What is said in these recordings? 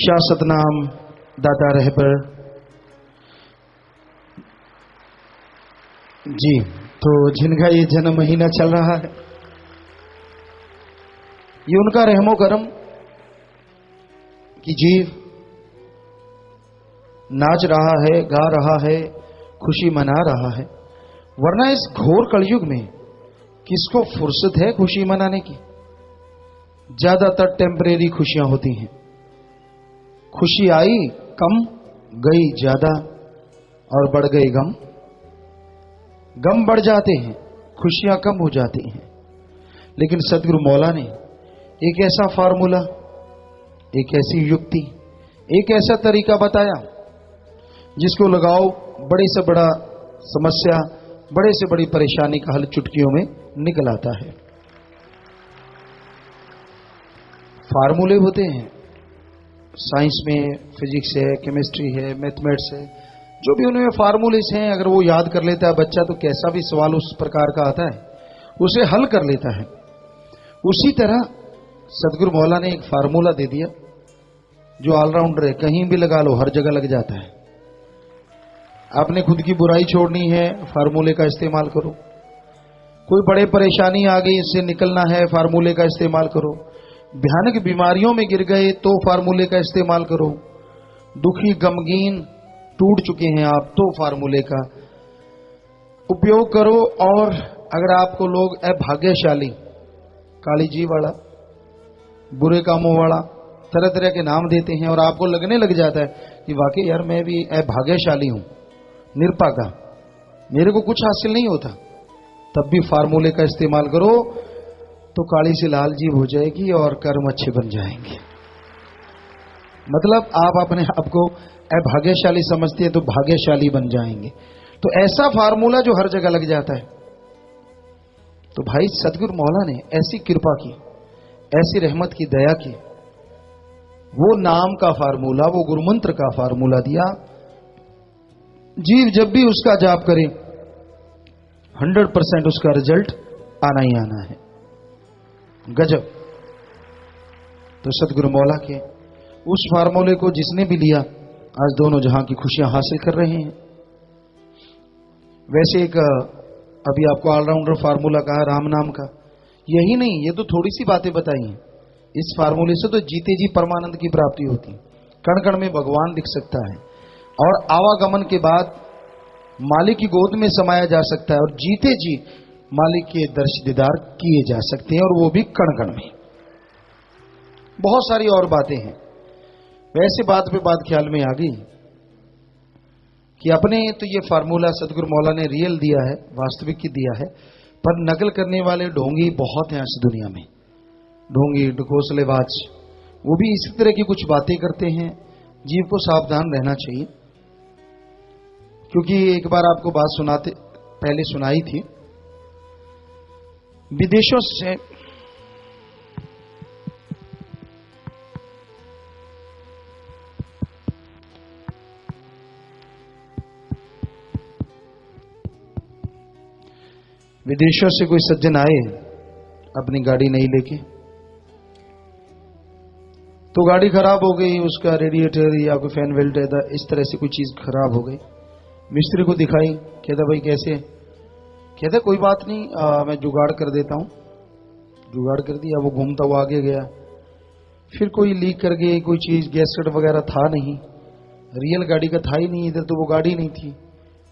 शाह सतनाम दाता रहबर जी। तो जिनका ये जन्म महीना चल रहा है, ये उनका रहमो करम कि जीव नाच रहा है, गा रहा है, खुशी मना रहा है। वरना इस घोर कलयुग में किसको फुर्सत है खुशी मनाने की? ज्यादातर टेम्परेरी खुशियां होती हैं। खुशी आई कम, गई ज्यादा, और बढ़ गई गम। गम बढ़ जाते हैं, खुशियां कम हो जाती हैं। लेकिन सदगुरु मौला ने एक ऐसा फार्मूला, एक ऐसी युक्ति, एक ऐसा तरीका बताया जिसको लगाओ, बड़े से बड़ा समस्या, बड़े से बड़ी परेशानी का हल चुटकियों में निकल आता है। फार्मूले होते हैं साइंस में, फिजिक्स है, केमिस्ट्री है, मैथमेटिक्स है, जो भी उनमें फार्मूलेस हैं, अगर वो याद कर लेता है बच्चा तो कैसा भी सवाल उस प्रकार का आता है उसे हल कर लेता है। उसी तरह सदगुरु मौला ने एक फार्मूला दे दिया जो ऑलराउंडर है, कहीं भी लगा लो, हर जगह लग जाता है। आपने खुद की बुराई छोड़नी है, फार्मूले का इस्तेमाल करो। कोई बड़े परेशानी आ गई, इससे निकलना है, फार्मूले का इस्तेमाल करो। भयानक बीमारियों में गिर गए तो फार्मूले का इस्तेमाल करो। दुखी गमगीन टूट चुके हैं आप तो फार्मूले का उपयोग करो। और अगर आपको लोग अभाग्यशाली, काली जी वाला, बुरे कामों वाला, तरह तरह के नाम देते हैं और आपको लगने लग जाता है कि वाकई यार मैं भी अभाग्यशाली हूं, निरपागा, मेरे को कुछ हासिल नहीं होता, तब भी फार्मूले का इस्तेमाल करो तो काली से लाल जीभ हो जाएगी और कर्म अच्छे बन जाएंगे। मतलब आप अपने आप को अभाग्यशाली समझते हैं तो भाग्यशाली बन जाएंगे। तो ऐसा फार्मूला जो हर जगह लग जाता है। तो भाई सदगुरु मौला ने ऐसी कृपा की, ऐसी रहमत की, दया की, वो नाम का फार्मूला, वो गुरुमंत्र का फार्मूला दिया। जीव जब भी उसका जाप करे 100% उसका रिजल्ट आना ही आना है। गजब। तो सदगुरु मौला के उस फार्मूले को जिसने भी लिया आज दोनों जहां की खुशियां हासिल कर रहे हैं। वैसे एक अभी आपको ऑलराउंडर फार्मूला कहा राम नाम का, यही नहीं, ये तो थोड़ी सी बातें बताई हैं। इस फार्मूले से तो जीते जी परमानंद की प्राप्ति होती, कण कण में भगवान दिख सकता है, और आवागमन के बाद मालिक की गोद में समाया जा सकता है, और जीते जी मालिक के दर्श दीदार किए जा सकते हैं, और वो भी कण कण में। बहुत सारी और बातें हैं। वैसे बात पे बात ख्याल में आ गई कि अपने तो ये फार्मूला सदगुरु मौला ने रियल दिया है, वास्तविक की दिया है, पर नकल करने वाले ढोंगी बहुत हैं इस दुनिया में। ढोंगी, ढकोसलेबाज, वो भी इसी तरह की कुछ बातें करते हैं। जीव को सावधान रहना चाहिए। क्योंकि एक बार आपको बात सुनाते पहले सुनाई थी, विदेशों से कोई सज्जन आए अपनी गाड़ी नहीं लेके, तो गाड़ी खराब हो गई, उसका रेडिएटर या कोई फैन वेल्ट इस तरह से कोई चीज खराब हो गई। मिस्त्री को दिखाई, कहता भाई कैसे? कहता कोई बात नहीं, मैं जुगाड़ कर देता हूं। जुगाड़ कर दिया, वो घूमता हुआ आगे गया। फिर कोई लीक कर गई कोई चीज, गैसकेट वगैरह था नहीं, रियल गाड़ी का था ही नहीं, इधर तो वो गाड़ी नहीं थी।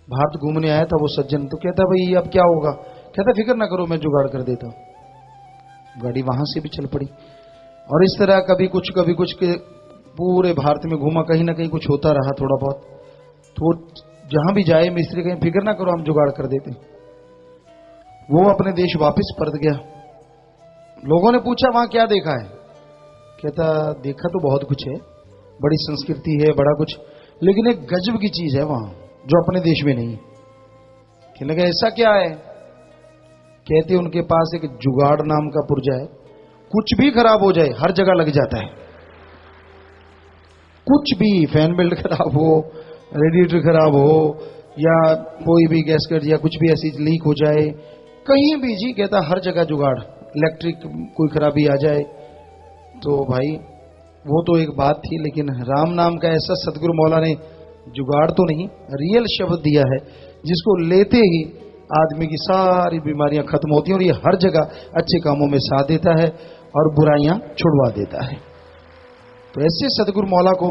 बाहर तो घूमने आया था वो सज्जन, तो कहता भाई अब क्या होगा? कहता फिक्र ना करो, मैं जुगाड़ कर देता हूं। गाड़ी वहां से भी चल पड़ी। और इस तरह कभी कुछ के पूरे भारत में घूमा, कहीं ना कहीं कुछ होता रहा थोड़ा बहुत। तो जहां भी जाए मिस्त्री कहीं फिक्र ना करो, हम जुगाड़ कर देते। वो अपने देश वापस परत गया। लोगों ने पूछा वहां क्या देखा है? कहता देखा तो बहुत कुछ है, बड़ी संस्कृति है, बड़ा कुछ, लेकिन एक गजब की चीज है वहां जो अपने देश में नहीं। कहने लगा ऐसा क्या है? कहते उनके पास एक जुगाड़ नाम का पुर्जा है, कुछ भी खराब हो जाए हर जगह लग जाता है। कुछ भी, फैन बेल्ट खराब हो, रेडिएटर खराब हो, या कोई भी गैसकेट या कुछ भी ऐसी लीक हो जाए, कहीं भी जी कहता हर जगह जुगाड़। इलेक्ट्रिक कोई खराबी आ जाए तो भाई वो तो एक बात थी, लेकिन राम नाम का ऐसा सदगुरु मौला ने जुगाड़ तो नहीं, रियल शब्द दिया है जिसको लेते ही आदमी की सारी बीमारियां खत्म होती हैं और ये हर जगह अच्छे कामों में साथ देता है और बुराइयां छुड़वा देता है। तो ऐसे सदगुरु मौला को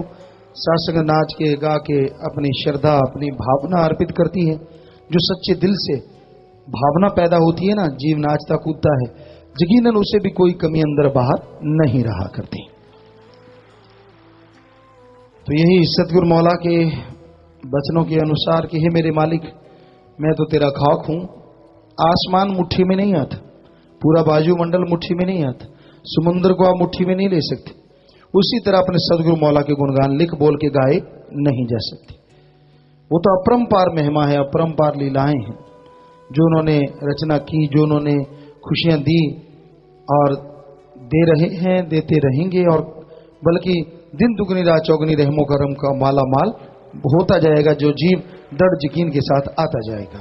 सासंग नाच के गा के अपनी श्रद्धा अपनी भावना अर्पित करती है। जो सच्चे दिल से भावना पैदा होती है ना, जीव नाचता कूदता है, यकीनन उसे भी कोई कमी अंदर बाहर नहीं रहा करती। तो यही सतगुरु मौला के वचनों के अनुसार कि हे मेरे मालिक, मैं तो तेरा खाक हूं, आसमान मुट्ठी में नहीं आता, पूरा वायुमंडल मुट्ठी में नहीं आता, समुद्र को आप मुट्ठी में नहीं ले सकते, उसी तरह अपने सदगुरु मौला के गुणगान लिख बोल के गाए नहीं जा सकते। वो तो अपरंपार महिमा है, अपरंपार लीलाएं हैं जो उन्होंने रचना की, जो उन्होंने खुशियां दी और दे रहे हैं, देते रहेंगे, और बल्कि दिन दुगनी रात चौगनी रहमो करम का माला माल होता जाएगा जो जीव दृढ़ यकीन के साथ आता जाएगा।